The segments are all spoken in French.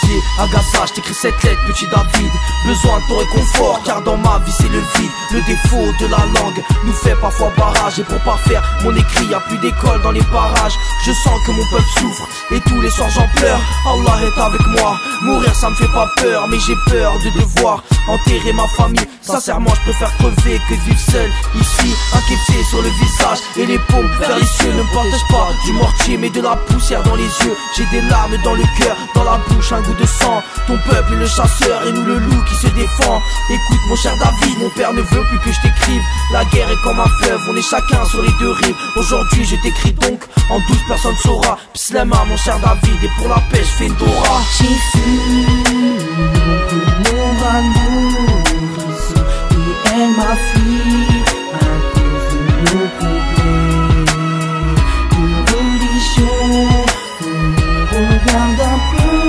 brisé, à Gaza, j't'écris cette lettre, petit David. Besoin de ton réconfort, car dans ma vie c'est le vide. Le défaut de la langue nous fait parfois barrage. Et pour parfaire mon écrit, y'a plus d'école dans les parages. Je sens que mon peuple souffre, et tous les soirs j'en pleure. Allah est avec moi, mourir ça me fait pas peur. Mais j'ai peur de devoir enterrer ma famille. Sincèrement je préfère crever que de vivre seul. Ici, un kéfé sur le visage et les paumes vers les cieux. Ne me partage pas du mortier mais de la poussière dans les yeux. J'ai des larmes dans le cœur, dans la bouche un goût de sang. Ton peuple est le chasseur et nous le loup qui se défend. Écoute mon cher David, mon père ne veut plus que je t'écrive. La guerre est comme un fleuve, on est chacun sur les deux rives. Aujourd'hui je t'écris donc, en 12 personne saura. Pslema mon cher David, et pour la paix je fais une Dora. J'ai fui mon amour et elle m'a fui à cause de nos problèmes de religion. Regarde un peu,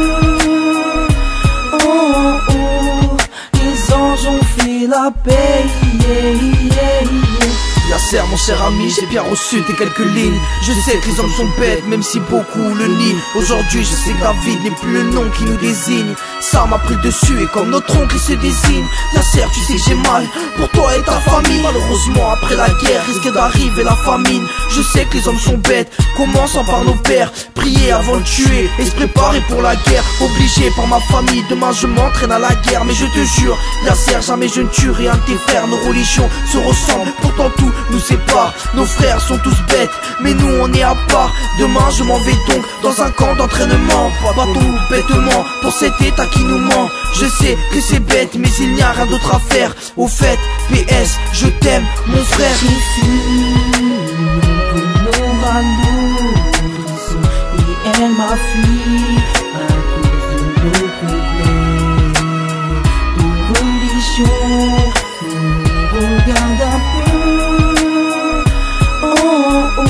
oh oh, les anges ont fait la paix, yeah, yeah, yeah. Yasser mon cher ami, j'ai bien reçu tes quelques lignes. Je sais que les hommes sont bêtes, même si beaucoup le nient. Aujourd'hui je sais que David n'est plus le nom qui nous désigne. Ça m'a pris le dessus et comme notre oncle il se désigne. Yasser, tu sais que j'ai mal pour toi et ta famille. Malheureusement après la guerre risque d'arriver la famine. Je sais que les hommes sont bêtes, commençant par nos pères. Prier avant de tuer et se préparer pour la guerre. Obligé par ma famille, demain je m'entraîne à la guerre. Mais je te jure, Yasser, jamais je ne tuerai un de tes frères. Nos religions se ressemblent, pourtant tout nous sépare. Nos frères sont tous bêtes, mais nous on est à part. Demain je m'en vais donc dans un camp d'entraînement. Bateau ou bêtement pour cet état qui nous ment. Je sais que c'est bête mais il n'y a rien d'autre à faire. Au fait, PS, je t'aime mon frère. J'ai fui mon amour et elle m'a fui à cause de nos problèmes de religion. Regarde un peu, oh oh,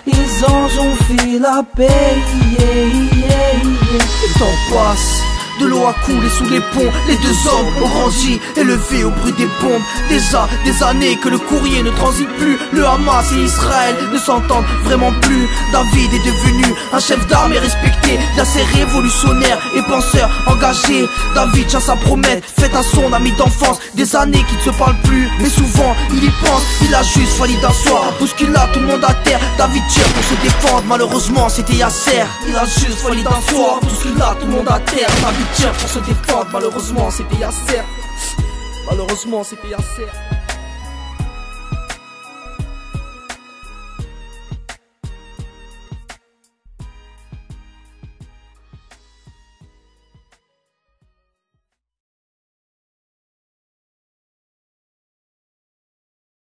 les anges ont fait la paix, yeah, yeah, yeah. Le temps passe, de l'eau a coulé sous les ponts. Les deux hommes orangis élevés au bruit des bombes. Déjà des années que le courrier ne transite plus. Le Hamas et Israël ne s'entendent vraiment plus. David est devenu un chef d'armée respecté. Yasser révolutionnaire et penseur engagé. David tient sa promesse faite à son ami d'enfance. Des années qu'il ne se parle plus, mais souvent il y pense. Il a juste fallu d'un soir bousculer tout le monde à terre. David tire pour se défendre, malheureusement c'était Yasser. Il a juste fallu d'un soir bousculer tout le monde à terre. David tire pour se défendre, malheureusement c'était Yasser. Malheureusement c'était Yasser.